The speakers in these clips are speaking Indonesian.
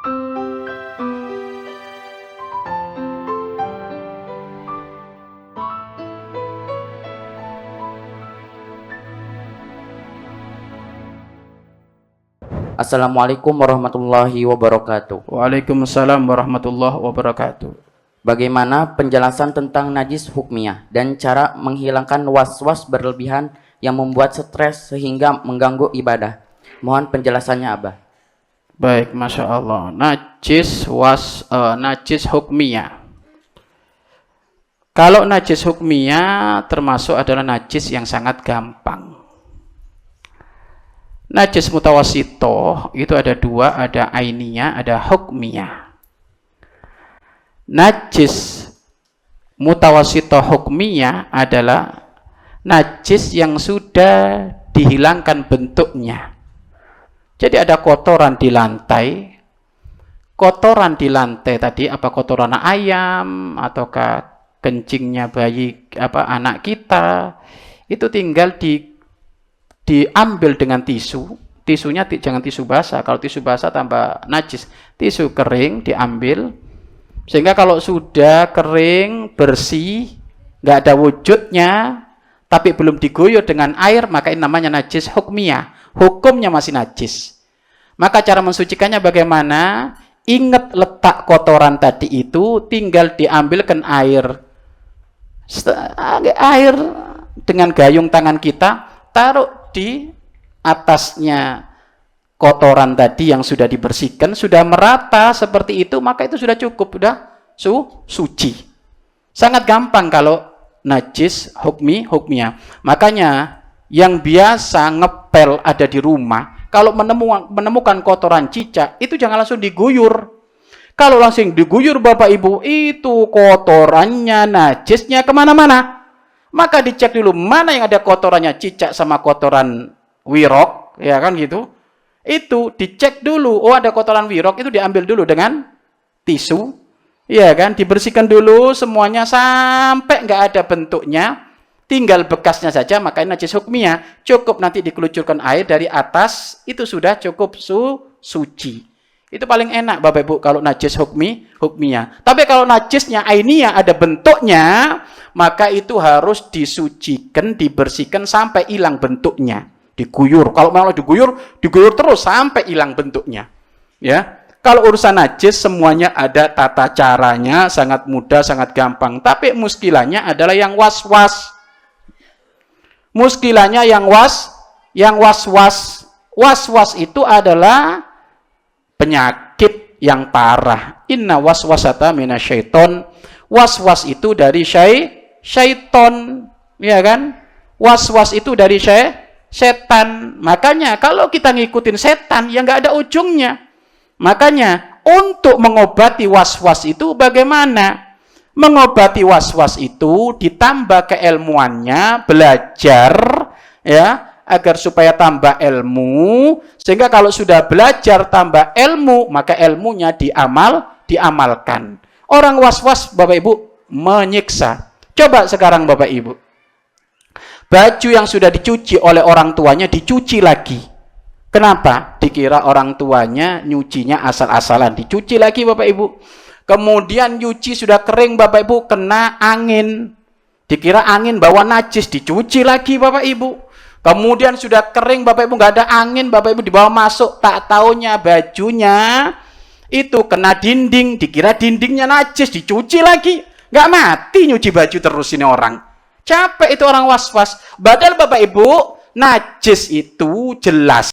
Assalamualaikum warahmatullahi wabarakatuh. Waalaikumsalam warahmatullahi wabarakatuh. Bagaimana penjelasan tentang najis hukmiyah dan cara menghilangkan was-was berlebihan yang membuat stres sehingga mengganggu ibadah? Mohon penjelasannya, Abah. Baik, Masya Allah. Najis hukmiyah. Kalau najis hukmiyah termasuk adalah najis yang sangat gampang. Najis mutawasito itu ada dua, ada ainiyah, ada hukmiyah. Najis mutawasito hukmiyah adalah najis yang sudah dihilangkan bentuknya. Jadi ada kotoran di lantai. Kotoran di lantai tadi apa kotoran ayam ataukah kencingnya bayi anak kita, itu tinggal diambil dengan tisu. Tisunya jangan tisu basah. Kalau tisu basah tambah najis. Tisu kering diambil. Sehingga kalau sudah kering, bersih, nggak ada wujudnya, tapi belum diguyur dengan air, maka ini namanya najis hukmiyah. Hukumnya masih najis. Maka cara mensucikannya bagaimana? Ingat letak kotoran tadi itu, tinggal diambilkan air dengan gayung tangan kita, taruh di atasnya kotoran tadi yang sudah dibersihkan, sudah merata seperti itu, maka itu sudah cukup, sudah suci. Sangat gampang kalau najis hukmiyah. Makanya yang biasa ngepel ada di rumah, kalau menemukan kotoran cicak, itu jangan langsung diguyur. Kalau langsung diguyur Bapak Ibu, itu kotorannya, najisnya kemana-mana. Maka dicek dulu mana yang ada kotorannya cicak sama kotoran wirok, ya kan gitu. Itu dicek dulu, oh ada kotoran wirok, itu diambil dulu dengan tisu, ya kan, dibersihkan dulu semuanya sampai nggak ada bentuknya, tinggal bekasnya saja, maka ini najis hukmiyah. Cukup nanti dikelucurkan air dari atas, itu sudah cukup suci. Itu paling enak Bapak Ibu kalau najis hukmiyah. Tapi kalau najisnya ainiyah ada bentuknya, maka itu harus disucikan, dibersihkan sampai hilang bentuknya. Diguyur. Kalau malah diguyur terus sampai hilang bentuknya. Ya. Kalau urusan najis semuanya ada tata caranya, sangat mudah, sangat gampang. Tapi muskilahnya adalah yang was-was. Muskilahnya yang was-was. Was-was itu adalah penyakit yang parah. Inna waswasata minasyaiton. Was-was itu dari syaiton, ya kan? Was-was itu dari setan. Makanya kalau kita ngikutin setan, ya nggak ada ujungnya. Makanya untuk mengobati was-was itu bagaimana? Mengobati was-was itu ditambah keilmuannya, belajar, ya, agar supaya tambah ilmu, sehingga kalau sudah belajar tambah ilmu, maka ilmunya diamalkan. Orang was-was Bapak Ibu menyiksa. Coba sekarang Bapak Ibu, baju yang sudah dicuci oleh orang tuanya dicuci lagi. Kenapa? Dikira orang tuanya nyucinya asal-asalan, dicuci lagi Bapak Ibu. Kemudian nyuci sudah kering Bapak Ibu, kena angin, dikira angin bawa najis, dicuci lagi Bapak Ibu. Kemudian sudah kering Bapak Ibu, nggak ada angin, Bapak Ibu dibawa masuk, tak taunya bajunya itu kena dinding, dikira dindingnya najis, dicuci lagi. Nggak mati nyuci baju terus ini orang. Capek itu orang was-was. Padahal Bapak Ibu, najis itu jelas.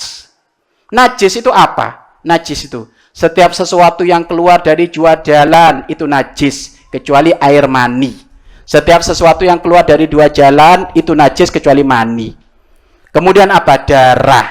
Najis itu apa? Najis itu setiap sesuatu yang keluar dari dua jalan itu najis, kecuali air mani. Setiap sesuatu yang keluar dari dua jalan itu najis kecuali mani. Kemudian apa? Darah,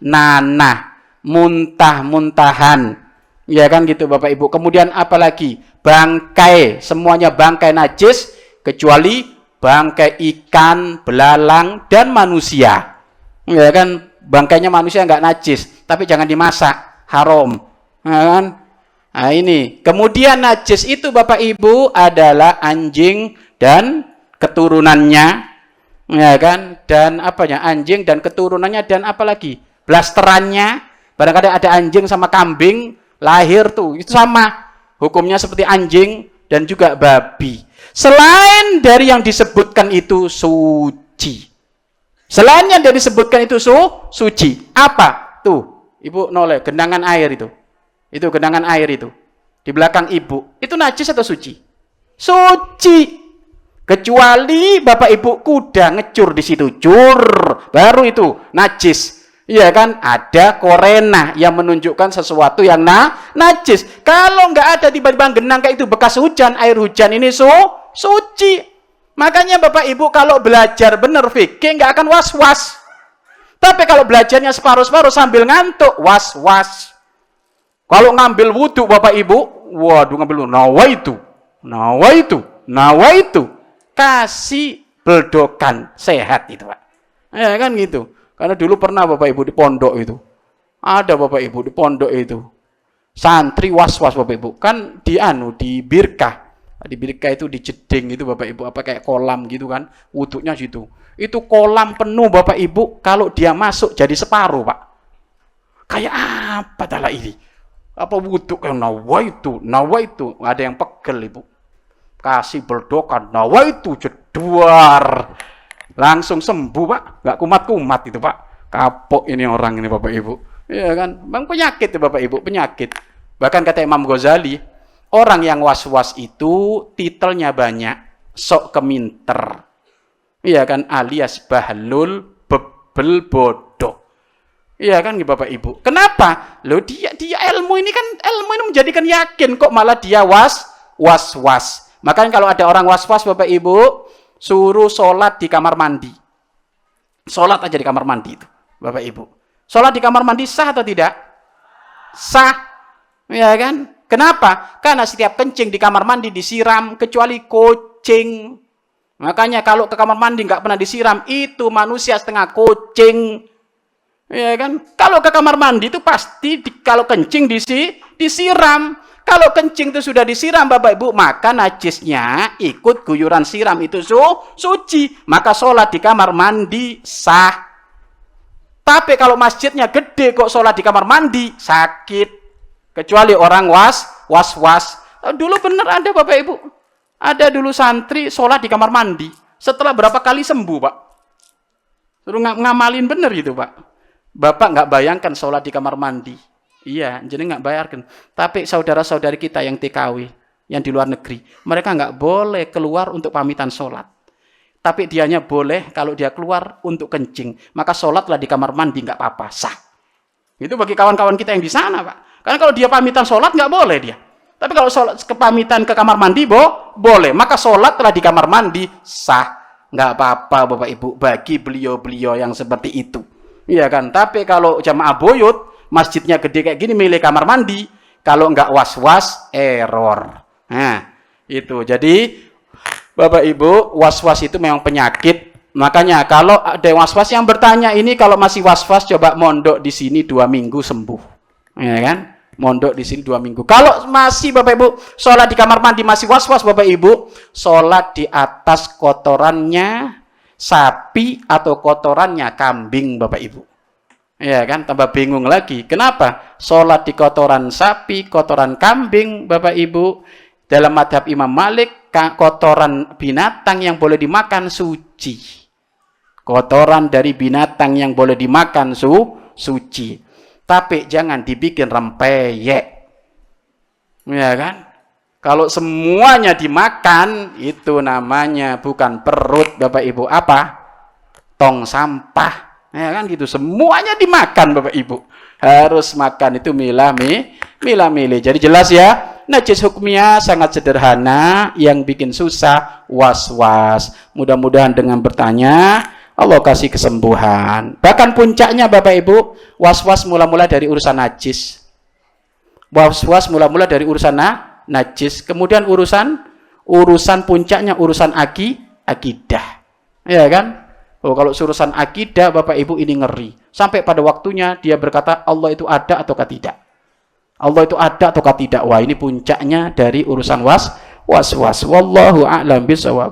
nanah, muntah-muntahan. Ya kan gitu Bapak Ibu. Kemudian apa lagi? Bangkai, semuanya bangkai najis kecuali bangkai ikan, belalang, dan manusia. Ya kan? Bangkainya manusia nggak najis, tapi jangan dimasak, haram. Ya kan? Nah ini. Kemudian najis itu Bapak Ibu adalah anjing dan keturunannya. Ya kan, dan apanya, anjing dan keturunannya, dan apalagi blasterannya. Barangkali ada anjing sama kambing, Lahir tuh, itu sama. Hukumnya seperti anjing dan juga babi. Selain dari yang disebutkan itu suci. Selain yang disebutkan itu suci. Apa? Tuh, Ibu noleh, genangan air itu. Itu genangan air itu. Di belakang Ibu. Itu najis atau suci? Suci. Kecuali Bapak Ibu kuda ngecur di situ. Cur. Baru itu najis. Iya kan? Ada korena yang menunjukkan sesuatu yang najis. Kalau nggak ada tiba-tiba genang kayak itu bekas hujan, air hujan ini suci. Makanya Bapak Ibu kalau belajar benar fikih nggak akan was-was. Tapi kalau belajarnya separuh-separuh sambil ngantuk, was-was. Kalau ngambil wudhu Bapak Ibu, waduh ngambil nawaitu. Kasih beldokan sehat itu Pak. Ya kan gitu. Karena dulu pernah Bapak Ibu di pondok itu. Ada Bapak Ibu di pondok itu. Santri was-was Bapak Ibu. Kan di birkah. Di birkah itu di jeding itu Bapak Ibu. Apa kayak kolam gitu kan. Wuduknya situ. Itu kolam penuh Bapak Ibu. Kalau dia masuk jadi separuh Pak. Kayak apa tala ini? Apa wuduk yang nawaitu. Ada yang pegel Ibu. Kasih berdoa nawaitu jedwar. Langsung sembuh Pak, nggak kumat-kumat itu Pak. Kapok ini orang ini Bapak Ibu. Iya kan, bang penyakit ya Bapak Ibu, penyakit. Bahkan kata Imam Ghazali, orang yang was-was itu titelnya banyak, sok keminter. Iya kan, alias bahlul, bebel, bodoh. Iya kan Bapak Ibu. Kenapa? Loh dia ilmu ini menjadikan yakin kok malah dia was-was. Makanya kalau ada orang was-was Bapak Ibu, suruh sholat di kamar mandi. Sholat aja di kamar mandi itu, Bapak Ibu. Sholat di kamar mandi sah atau tidak? Sah. Ya kan? Kenapa? Karena setiap kencing di kamar mandi disiram, kecuali kucing. Makanya kalau ke kamar mandi nggak pernah disiram, itu manusia setengah kucing. Ya kan? Kalau ke kamar mandi itu pasti kalau kencing disiram. Kalau kencing itu sudah disiram Bapak Ibu, maka najisnya ikut guyuran siram itu suci. Maka sholat di kamar mandi sah. Tapi kalau masjidnya gede kok sholat di kamar mandi, sakit. Kecuali orang was-was. Dulu bener ada Bapak Ibu. Ada dulu santri sholat di kamar mandi. Setelah berapa kali sembuh Pak. Suruh ngamalin bener itu Pak. Bapak nggak bayangkan sholat di kamar mandi. Iya, jadi nggak bayarkan. Tapi saudara-saudari kita yang TKW, yang di luar negeri, mereka nggak boleh keluar untuk pamitan sholat. Tapi dianya boleh kalau dia keluar untuk kencing. Maka sholatlah di kamar mandi, nggak apa-apa, sah. Itu bagi kawan-kawan kita yang di sana, Pak. Karena kalau dia pamitan sholat, nggak boleh dia. Tapi kalau sholat kepamitan ke kamar mandi, boleh. Maka sholatlah di kamar mandi, sah. Nggak apa-apa, Bapak Ibu, bagi beliau-beliau yang seperti itu. Iya kan? Tapi kalau jamaah buyut, masjidnya gede kayak gini milih kamar mandi, kalau nggak was-was error. Nah itu jadi Bapak Ibu, was-was itu memang penyakit. Makanya kalau ada yang was-was yang bertanya ini, kalau masih was-was coba mondok di sini 2 minggu sembuh, ya kan? Mondok di sini 2 minggu. Kalau masih Bapak Ibu sholat di kamar mandi masih was-was Bapak Ibu, sholat di atas kotorannya sapi atau kotorannya kambing Bapak Ibu. Ya kan, tambah bingung lagi. Kenapa? Sholat di kotoran sapi, kotoran kambing, Bapak Ibu. Dalam madhab Imam Malik, kotoran binatang yang boleh dimakan suci. Kotoran dari binatang yang boleh dimakan suci. Tapi jangan dibikin rempeyek. Ya kan? Kalau semuanya dimakan, itu namanya bukan perut, Bapak Ibu. Apa? Tong sampah. Ya kan gitu, semuanya dimakan Bapak Ibu. Harus makan itu milah-milih. Jadi jelas ya, najis hukmiyah sangat sederhana, yang bikin susah was-was. Mudah-mudahan dengan bertanya Allah kasih kesembuhan. Bahkan puncaknya Bapak Ibu, was-was mula-mula dari urusan najis. Was-was mula-mula dari urusan najis. Kemudian urusan puncaknya urusan akidah. Ya kan? Oh, kalau urusan akidah Bapak Ibu ini ngeri. Sampai pada waktunya dia berkata Allah itu ada ataukah tidak. Allah itu ada ataukah tidak. Wah, ini puncaknya dari urusan was-was. Wallahu a'lam bishawab.